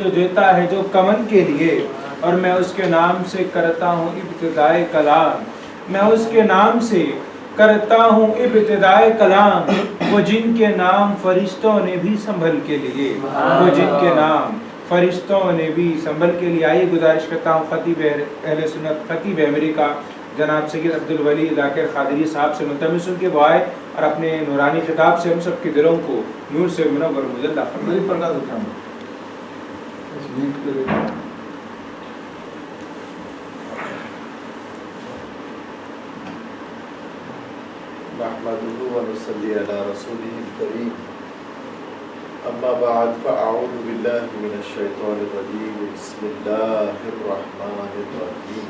جو دیتا ہے جو کمن کے لیے، اور میں اس کے نام سے کرتا ہوں ابتدائے کلام، میں اس کے نام سے کرتا ہوں ابتدائے کلام، وہ جن کے نام فرشتوں نے بھی سنبھل کے لیے، وہ جن کے نام فرشتوں نے بھی سنبھل کے لیے۔ آئیے گزارش کرتا ہوں خطیب اہل سنت، خطیب امریکہ جناب سید عبدالولی ذاکر قادری صاحب سے ملتمس ان کے دعائیں اور اپنے نورانی خطاب سے ہم سب کے دلوں کو نور سے منور مجلہ فرمائیں۔ نحمده ونصلي على رسوله الكريم، اما بعد فاعوذ بالله من الشيطان الرجيم، بسم الله الرحمن الرحيم،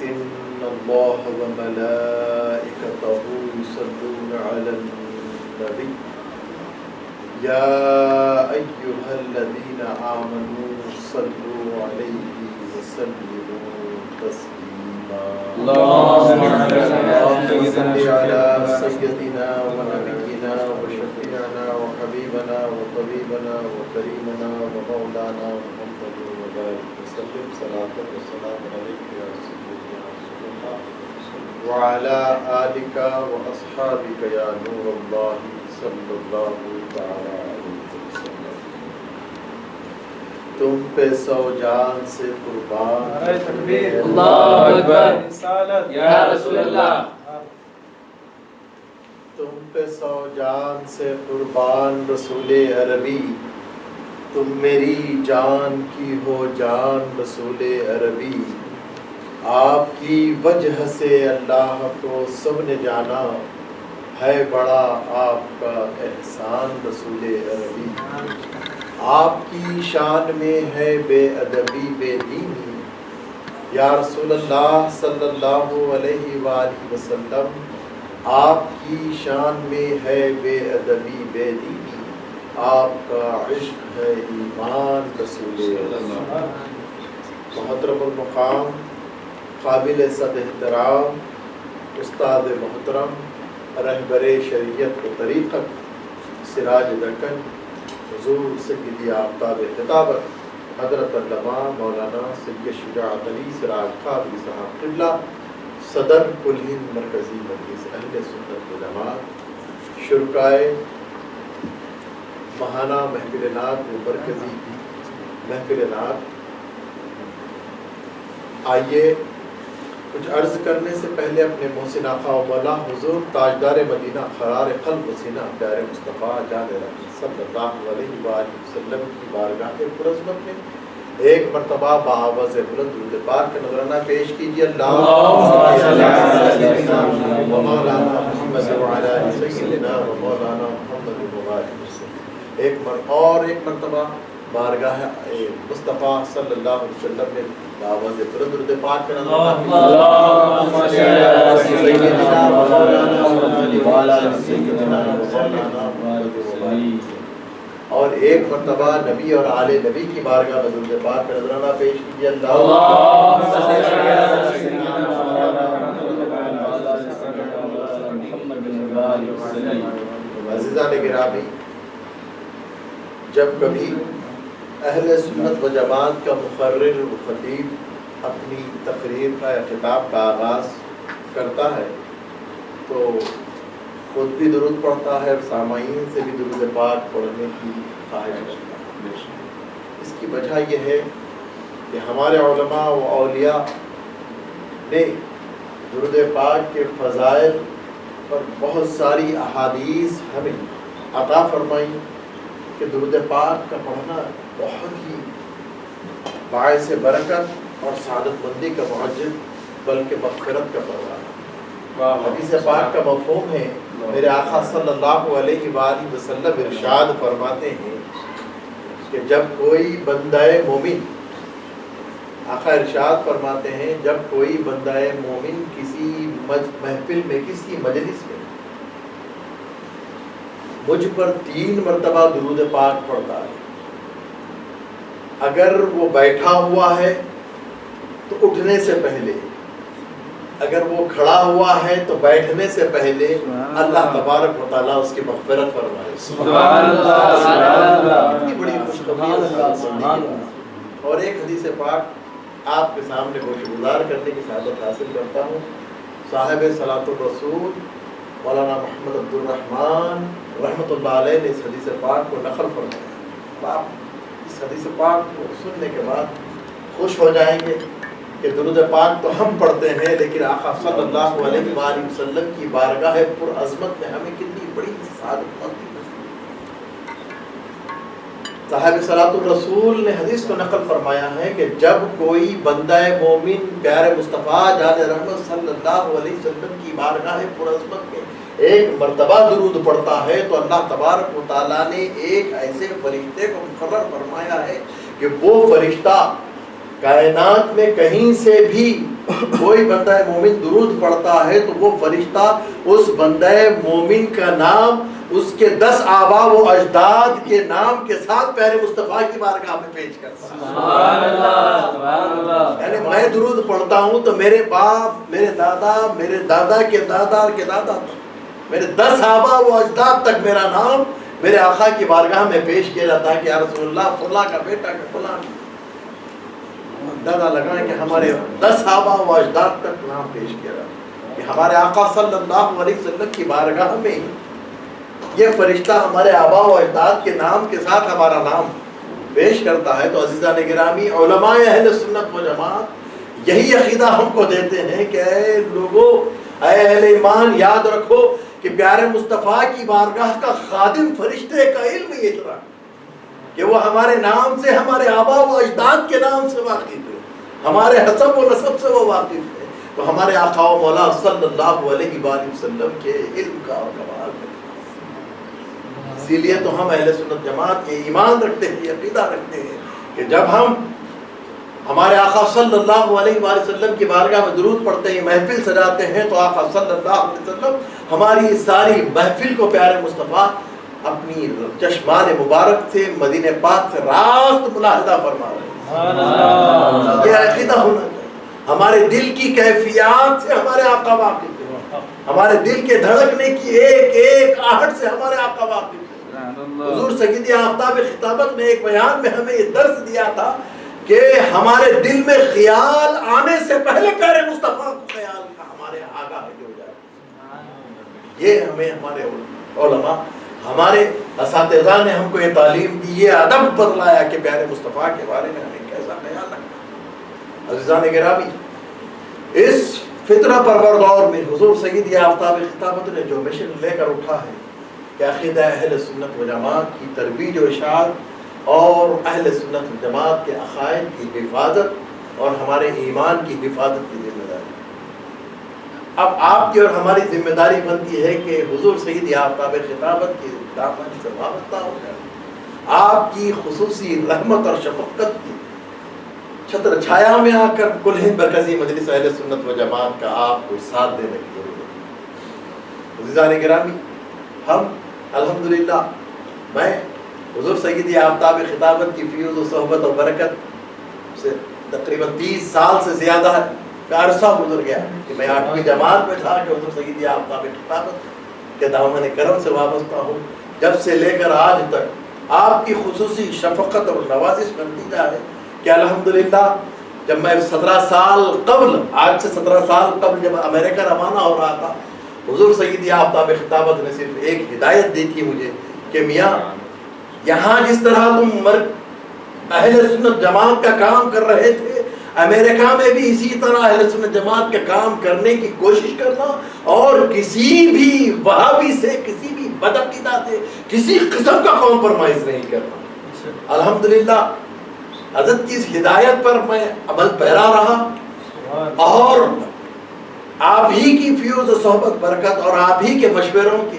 ان الله وملائكته يصلون على النبي يا ايها الذين امنوا صلوا عليه وسلموا تسليما، اللهم صل على سيدنا ونبينا وشفيعنا وحبيبنا وطبيبنا وكريمنا ومولانا محمد وبارك وسلم صلاة وسلام عليك يا سيدي يا رسول الله وعلى آلك وأصحابك يا نور الله صلى الله تعالى عليه وسلم۔ تم پہ سو جان سے قربان، اللہ اکبر، یا رسول اللہ، تم پہ سو جان سے قربان رسول عربی، تم میری جان کی ہو جان رسول عربی، آپ کی وجہ سے اللہ کو سب نے جانا، ہے بڑا آپ کا احسان رسول عربی، آپ کی شان میں ہے بے ادبی بے دینی، یا رسول اللہ صلی اللہ علیہ وآلہ وسلم، آپ کی شان میں ہے بے ادبی بے دینی، آپ کا عشق ہے ایمان رسول اللہ۔ محترم المقام، قابل صد احترام استاد محترم، رہبر شریعت و طریقت، سراج دکن، حضور سیدی آفتاب خطابت حضرت علامہ مولانا سید شجاعت علی سراج قادری صاحب قبلہ، صدر کل ہند مرکزی مجلس اہل سنت والجماعت، شرکائے ماہانہ محفل نعت و مرکزی محفل نعت، آئیے کچھ عرض کرنے سے پہلے اپنے محسن آقا و مولا حضور تاجدار مدینہ قرار قلب و سینہ پیارے مصطفیٰ جان رحمت صلی اللہ علیہ وآلہ وسلم کی بارگاہ پرعظمت میں ایک مرتبہ بآواز بلند درود پاک کا نذرانہ پیش کیجیے۔ اللہم صل علی سیدنا و مولانا محمد وعلی آل سیدنا و مولانا محمد وبارک وسلم۔ ایک مرتبہ بارگاہ مصطفیٰ صلی اللہ علیہ وسلم نے بآواز بلند درود پاک کا نذرانہ اللہم صل علی سیدنا و مولانا محمد وعلی آل سیدنا و مولانا محمد وبارک وسلم۔ اور ایک مرتبہ نبی اور آل نبی کی بارگاہ میں درود پاک کا نذرانہ پیش کیجیے۔ اللہم صل علی سیدنا و مولانا محمد وعلی آل سیدنا۔ عزیزان گرامی، جب کبھی اہل سنت و جماعت کا مقرر و خطیب اپنی تقریر کا یا خطاب کا آغاز کرتا ہے تو خود بھی درود پڑھتا ہے اور سامعین سے بھی درود پاک پڑھنے کی خواہش کرتا ہے۔ اس کی وجہ یہ ہے کہ ہمارے علماء و اولیاء نے درود پاک کے فضائل پر بہت ساری احادیث ہمیں عطا فرمائی کہ درود پاک کا پڑھنا بہت ہی باعث برکت اور سعادت مندی کا معجب بلکہ مغفرت کا پروانہ۔ حدیث پاک کا مفہوم ہے، میرے آقا صلی اللہ علیہ وآلہ وسلم ارشاد فرماتے ہیں کہ جب کوئی بندہ مومن، آقا ارشاد فرماتے ہیں جب کوئی بندہ مومن کسی محفل میں کسی مجلس میں مجھ پر 3 مرتبہ درود پاک پڑھتا ہے، اگر وہ بیٹھا ہوا ہے تو اٹھنے سے پہلے، اگر وہ کھڑا ہوا ہے تو بیٹھنے سے پہلے اللہ تبارک و تعالیٰ اس کی مغفرت فرمائے۔ سبحان اللہ، اور ایک حدیث پاک آپ کے سامنے گوش گزار کرنے کی سعادت حاصل کرتا ہوں. صاحب صلاۃ الرسول مولانا محمد عبد الرحمن رحمۃ اللہ علیہ نے اس حدیث پاک کو نقل فرمایا. آپ اس حدیث پاک کو سننے کے بعد خوش ہو جائیں گے کہ درود پاک تو ہم پڑھتے ہیں، لیکن آقا صلی اللہ علیہ وآلہ وسلم کی بارگاہ پر عظمت میں ہمیں کتنی بڑی سعادت مندی. صاحب صلاۃ الرسول نے حدیث کو نقل فرمایا ہے کہ جب کوئی بندہ مومن پیارے مصطفیٰ جان رحمت صلی اللہ علیہ وسلم کی بارگاہ پر عظمت میں ایک مرتبہ درود پڑھتا ہے تو اللہ تبارک و تعالیٰ نے ایک ایسے فرشتے کو مقرر فرمایا ہے کہ وہ فرشتہ کائنات میں کہیں سے بھی کوئی بندہ مومن درود پڑھتا ہے تو وہ فرشتہ اس بندہ مومن کا نام اس کے 10 آبا و اجداد کے نام کے ساتھ پیارے مصطفیٰ کی بارگاہ میں پیش کرتا ہے. سبحان اللہ، سبحان اللہ. یعنی میں درود پڑھتا ہوں تو میرے باپ، میرے دادا کے دادا کے دادا تک، میرے 10 آبا و اجداد تک میرا نام میرے آقا کی بارگاہ میں پیش کیا جاتا ہے کہ یا رسول اللہ فلاں کا بیٹا کہ فلاں دادا لگائیں کہ ہمارے 10 آبا و اجداد تک نام پیش کیا جاتا ہے کہ ہمارے آقا صلی اللہ علیہ وسلم کی بارگاہ میں یہ فرشتہ ہمارے آبا و اجداد کے نام کے ساتھ ہمارا نام پیش کرتا ہے. تو عزیزان گرامی، علماء اہل سنت و جماعت یہی عقیدہ ہم کو دیتے ہیں کہ اے لوگو، اے اہل ایمان، یاد رکھو کہ پیارے مصطفیٰ کی بارگاہ کا خادم فرشتے کا علم یہ اتنا کہ وہ ہمارے نام سے، ہمارے آبا و اجداد کے نام سے واقف ہے، ہمارے حسب و نسب سے وہ واقف ہے. تو ہمارے آقا و مولا صلی اللہ علیہ وآلہ وسلم کے علم کا اور کمال ہے. اسی لیے تو ہم اہل سنت جماعت یہ ایمان رکھتے ہیں، یہ عقیدہ رکھتے ہیں کہ جب ہم ہمارے آقا صلی اللہ علیہ وآلہ وسلم کی بارگاہ میں درود پڑھتے ہیں، محفل سجاتے ہیں، تو آقا صلی اللہ علیہ وسلم ہماری ساری محفل کو پیارے مصطفیٰ اپنی چشمان مبارک سے مدینہ پاک سے راست ملاحظہ فرما رہے ہیں. یہ عقیدہ ہونا چاہیے. ہمارے دل کی کیفیات سے ہمارے آقا واقف ہے، ہمارے دل کے دھڑکنے کی ایک ایک آہٹ سے ہمارے آقا واقف ہے. حضور سید آفتاب خطابت نے ایک بیان میں ہمیں یہ درس دیا تھا کہ ہمارے دل میں خیال آنے سے پہلے پیارے مصطفیٰ کو خیال کا ہمارے آگاہ ہو جائے. یہ ہمیں ہمارے علماء، ہمارے اساتذہ نے ہم کو یہ تعلیم دی، یہ ادب بتلایا کہ پیارے مصطفیٰ کے بارے میں ہمیں کیسا خیال رکھنا. عزیزان گرامی، اس فطرہ پرور دور میں حضور سید آفتاب خطابت نے جو مشن لے کر اٹھا ہے کہ عقیدہ اہل سنت و جماعت کی ترویج و اشاعت اور اہل سنت و جماعت کے عقائد کی حفاظت اور ہمارے ایمان کی حفاظت کی ذمہ داری. اب آپ کی اور ہماری ذمہ داری بنتی ہے کہ حضور سید آفتاب خطابت کی دامن سے وابستہ ہو کر آپ کی خصوصی رحمت اور شفقت کی چھتر چھایا میں آ کر کل ہند مرکزی مجلس اہل سنت و جماعت کا آپ کو ساتھ دینے کی ضرورت ہے. عزیزان گرامی، ہم الحمدللہ، میں حضور سید آفتاب خطابت کی فیوز و صحبت و برکت سے تقریباً 30 سال سے زیادہ کا عرصہ گزر گیا کہ میں 8ویں جماعت میں تھا کہ حضور سید آفتاب خطابت کے دامن کرم سے وابستہ ہوں. جب سے لے کر آج تک آپ کی خصوصی شفقت اور نوازش کا نتیجہ ہے کہ الحمدللہ جب میں 17 سال قبل، آج سے 17 سال قبل جب امریکہ روانہ ہو رہا تھا، حضور سید آفتاب خطابت نے صرف ایک ہدایت دی تھی مجھے کہ میاں، یہاں جس طرح تم اہل سنت جماعت کا کام کر رہے تھے، امریکہ میں بھی اسی طرح اہل سنت جماعت کا کام کرنے کی کوشش کرنا اور کسی بھی وہابی سے، کسی بھی بدعقیدہ سے کسی قسم کا کمپرومائز نہیں کرنا. الحمدللہ حضرت کی اس ہدایت پر میں عمل پیرا رہا اور آپ ہی کی فیوز و صحبت برکت اور آپ ہی کے مشوروں کی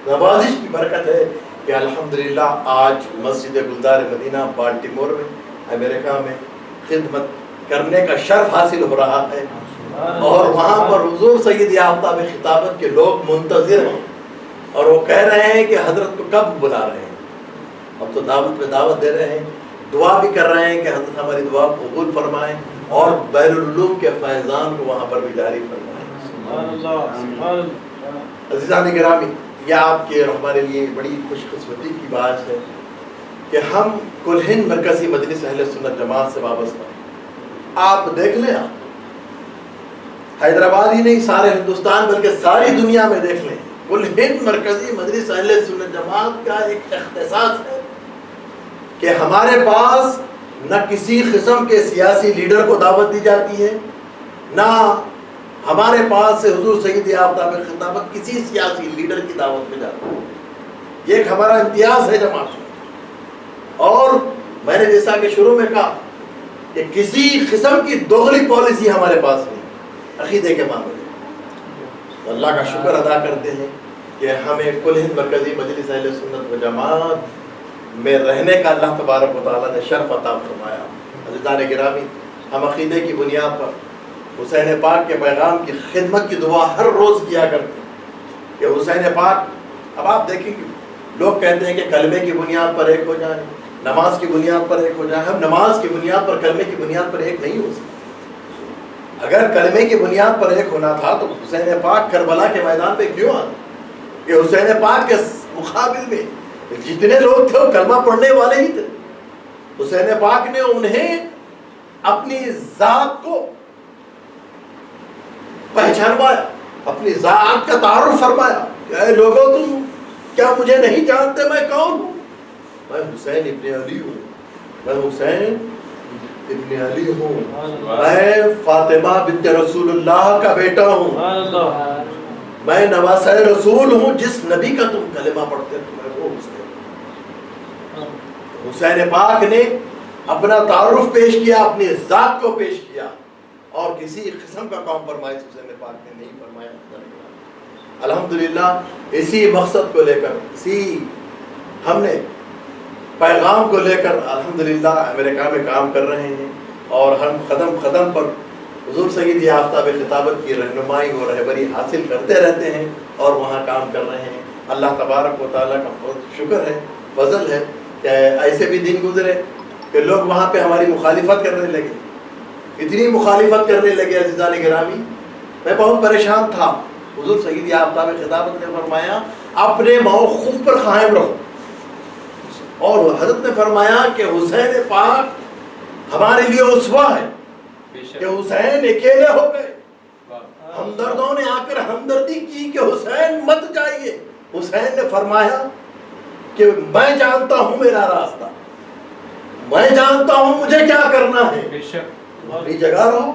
نوازش کی برکت ہے کہ الحمدللہ آج مسجد گلزار مدینہ بالٹیمور میں امریکہ میں خدمت کرنے کا شرف حاصل ہو رہا ہے اور وہاں پر حضور سید آفتاب خطابت کے لوگ منتظر ہیں اور وہ کہہ رہے ہیں کہ حضرت کو کب بلا رہے ہیں. اب تو دعوت پہ دعوت دے رہے ہیں، دعا بھی کر رہے ہیں کہ حضرت ہماری دعا قبول فرمائیں اور بحر العلوم کے فیضان کو وہاں پر بھی جاری فرمائیں. عزیزان گرامی، یہ آپ کے اور ہمارے لیے بڑی خوش قسمتی کی بات ہے کہ ہم کل ہند مرکزی مجلس اہل سنت جماعت سے وابستہ ہیں۔ آپ دیکھ لیں، آپ حیدرآباد ہی نہیں سارے ہندوستان بلکہ ساری دنیا میں دیکھ لیں، کل ہند مرکزی مجلس اہل سنت جماعت کا ایک اختصاص ہے کہ ہمارے پاس نہ کسی قسم کے سیاسی لیڈر کو دعوت دی جاتی ہے، نہ ہمارے پاس سے حضور سید آفتاب خطابت کسی سیاسی لیڈر کی دعوت میں جاتی ہے۔ یہ ایک ہمارا امتیاز ہے جماعت میں۔ اور میں نے جیسا کہ شروع میں کہا کہ کسی قسم کی دوغلی پالیسی ہمارے پاس نہیں عقیدے کے معاملے میں۔ تو اللہ کا شکر ادا کرتے ہیں کہ ہمیں کل ہند مرکزی مجلس اہل سنت و جماعت میں رہنے کا اللہ تبارک و تعالیٰ نے شرف عطا فرمایا۔ عزیزان گرامی، ہم عقیدے کی بنیاد پر حسین پاک کے پیغام کی خدمت کی دعا ہر روز کیا کرتے ہیں کہ حسین پاک، اب آپ دیکھیں گے لوگ کہتے ہیں کہ کلمے کی بنیاد پر ایک ہو جائیں، نماز کی بنیاد پر ایک ہو جائیں۔ ہم نماز کی بنیاد پر، کلمے کی بنیاد پر ایک نہیں ہو سکتے۔ اگر کلمے کی بنیاد پر ایک ہونا تھا تو حسین پاک کربلا کے میدان پہ کیوں آئے؟ کہ حسین پاک کے مقابل میں جتنے لوگ تھے وہ کلمہ پڑھنے والے ہی تھے۔ حسین پاک نے انہیں اپنی ذات کو پہچانوایا، اپنی ذات کا تعارف فرمایا کہ اے لوگوں، تم کیا مجھے نہیں جانتے میں کون ہوں؟ میں حسین ابن علی ہوں، میں حسین ابن علی ہوں، میں فاطمہ بنت رسول اللہ کا بیٹا ہوں، میں نواسہ رسول ہوں، جس نبی کا تم کلمہ پڑھتے تھے میں وہ حسین۔ حسین پاک نے اپنا تعارف پیش کیا، اپنی ذات کو پیش کیا، اور کسی قسم کا کمپرومائز حسین پاک نے نہیں فرمایا۔ الحمدللہ اسی مقصد کو لے کر، اسی ہم نے پیغام کو لے کر الحمدللہ امریکہ میں کام کر رہے ہیں، اور ہم قدم قدم پر حضور سید آفتاب خطابت کی رہنمائی و رہبری حاصل کرتے رہتے ہیں اور وہاں کام کر رہے ہیں۔ اللہ تبارک و تعالیٰ کا بہت شکر ہے، فضل ہے کہ ایسے بھی دن گزرے کہ لوگ وہاں پہ ہماری مخالفت کرنے لگے، اتنی مخالفت کرنے لگے عزیزان گرامی، میں بہت پریشان تھا۔ حضور سید آفتاب خطابت نے فرمایا اپنے موقف پر قائم رہو، اور حضرت نے فرمایا کہ حسین پاک ہمارے لیے اسوہ ہے کہ حسین اکیلے ہو گئے، ہمدردوں نے آ کر ہمدردی کی کہ حسین مت جائیے۔ حسین نے فرمایا کہ میں جانتا ہوں میرا راستہ، میں جانتا ہوں مجھے کیا کرنا ہے، تم اپنی جگہ رہو۔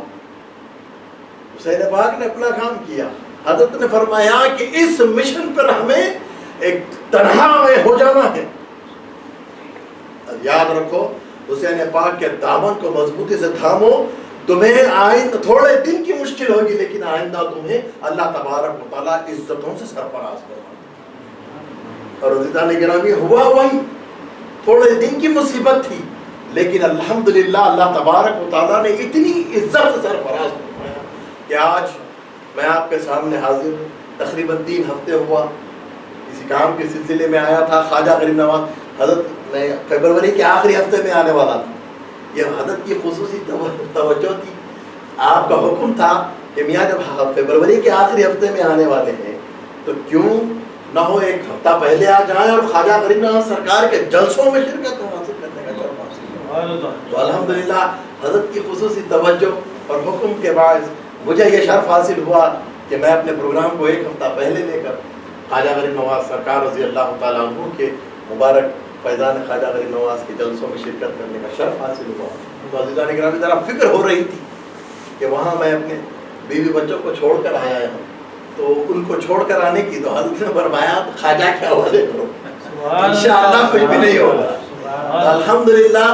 حسین پاک نے اپنا کام کیا۔ حضرت نے فرمایا کہ اس مشن پر ہمیں ایک تنہا ہو جانا ہے۔ یاد رکھو، حسین پاک کے دامن کو مضبوطی سے تھامو، تمہیں آئندہ تھوڑے دن کی مشکل ہوگی لیکن آئندہ تمہیں اللہ تبارک و تعالیٰ عزتوں سے سرفراز کرے۔ اور عزیزان گرامی، ہوا وہی، تھوڑے دن کی مصیبت تھی لیکن الحمدللہ اللہ تبارک و تعالیٰ نے اتنی عزت سے سرفراز فرمایا کہ آج میں آپ کے سامنے حاضر ہوں۔ تقریباً 3 ہفتے ہوا کسی کام کے سلسلے میں آیا تھا خواجہ غریب نواز حضرت میں فیبروری کے آخری ہفتے میں آنے والا تھا۔ یہ حضرت کی خصوصی توجہ تھی، آپ کا حکم تھا کہ میاں جب فیبروری کے آخری ہفتے میں آنے والے ہیں تو کیوں نہ ہو ایک ہفتہ پہلے آ جائیں اور خواجہ غریب نواز سرکار کے جلسوں میں شرکت حاصل کرنے کا شرف حاصل کریں۔ تو الحمدللہ حضرت کی خصوصی توجہ اور حکم کے باعث مجھے یہ شرف حاصل ہوا کہ میں اپنے پروگرام کو 1 ہفتہ پہلے لے کر خواجہ غریب نواز سرکار رضی اللہ تعالیٰ عنہ کے مبارک فیضان خواجہ غریب نواز کے جلسوں میں شرکت کرنے کا شرف حاصل ہوا۔ تو عزیزان گرامی، ذرا فکر ہو رہی تھی کہ وہاں میں اپنے بیوی بچوں کو چھوڑ کر آیا ہوں، تو ان کو چھوڑ کر آنے کی تو حضرت نے فرمایا تو خواجہ کے حوالے کرو، انشاءاللہ کچھ بھی نہیں ہوگا۔ الحمدللہ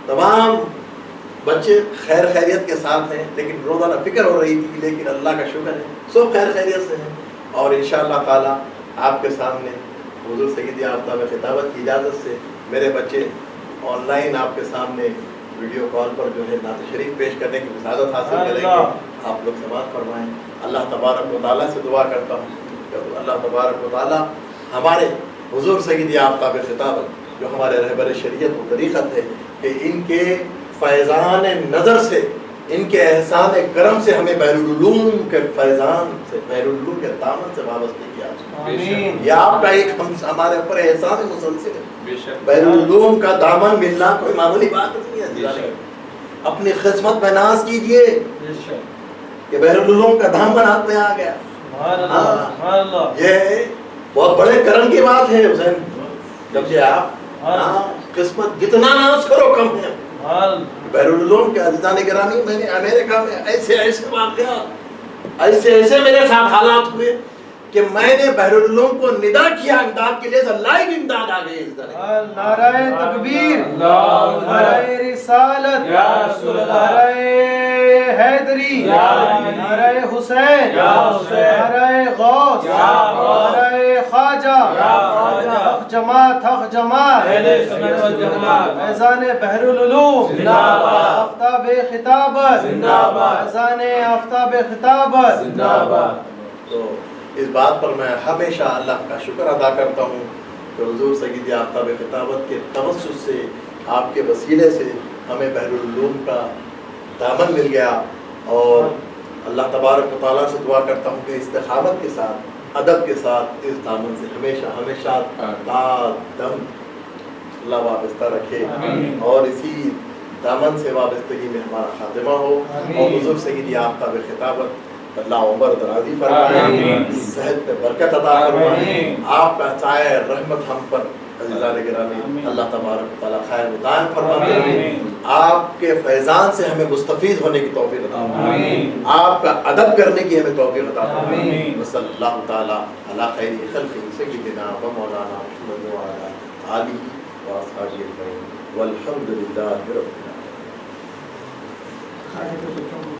تمام بچے خیر خیریت کے ساتھ ہیں، لیکن روزانہ فکر ہو رہی تھی، لیکن اللہ کا شکر ہے سب خیر خیریت سے ہیں۔ اور انشاءاللہ تعالیٰ آپ کے سامنے حضور سید آفتاب خطابت کی اجازت سے میرے بچے آن لائن آپ کے سامنے ویڈیو کال پر جو ہے نعت شریف پیش کرنے کی سعادت حاصل کریں گے۔ آپ لوگ سماعت فرمائیں۔ اللہ تبارک و تعالیٰ سے دعا کرتا ہوں کہ اللہ تبارک و تعالیٰ ہمارے حضور سید آفتاب خطابت جو ہمارے رہبر شریعت و طریقت ہے کہ ان کے فیضان نظر سے ان کے احسان کرم سے ہمیں بحرالعلوم کے فیضان سے، بحرالعلوم کے دامن سے وابستہ کیا۔ آمین۔ یہ آپ کا ایک ہمارے اوپر احسان مسلسل ہے۔ بے شک بحرالعلوم کا دامن ملنا کوئی معمولی بات نہیں ہے۔ اپنی قسمت میں ناز کیجئے کہ بحرالعلوم کا دامن ہاتھ میں آ گیا۔ یہ بہت بڑے کرم کی بات ہے حسین، جب یہ آپ قسمت جتنا ناز کرو کم ہے۔ بحرالعلوم کے عزیزان گرامی، میں نے امریکہ میں ایسے واقعات، ایسے میرے ساتھ حالات ہوئے کہ میں نے بحرالعلوم کو ندا کیا امداد کے لیے، لائیو امداد آ گئی۔ نعرہ تکبیر، نعرہ رسالت، نعرہ حیدری، نعرہ حسین، نعرہ غوث، نعرہ خواجہ، حق جماعت، حق جماعت، فیضان بحرالعلوم، آفتاب خطابت، فیضان آفتاب خطابت۔ تو اس بات پر میں ہمیشہ اللہ کا شکر ادا کرتا ہوں کہ حضور سیدی آفتاب خطابت کے توسط سے، آپ کے وسیلے سے ہمیں بحرالعلوم کا دامن مل گیا، اور اللہ تبارک و تعالیٰ سے دعا کرتا ہوں کہ استقامت کے ساتھ، ادب کے ساتھ اس دامن سے ہمیشہ ہمیشہ تا دم اللہ وابستہ رکھے، اور اسی دامن سے وابستگی میں ہمارا خاتمہ ہو، اور حضور سیدی آفتاب خطابت اللہ عمر درازی فرمائے، صحت میں برکت عطا فرمائے، آپ کا سایہ رحمت ہم پر عزیزان گرامی اللہ تبارک و تعالیٰ خیر مدائم فرمائے، آپ کے فیضان سے ہمیں مستفید ہونے کی توفیق عطا فرمائے، آپ کا ادب کرنے کی ہمیں توفیق عطا فرمائے۔ وصلی اللہ تعالیٰ علی خیر خلق سیدنا و مولانا محمد وعلی آلہ واصحابہ اجمعین، والحمد للہ رب العالمین۔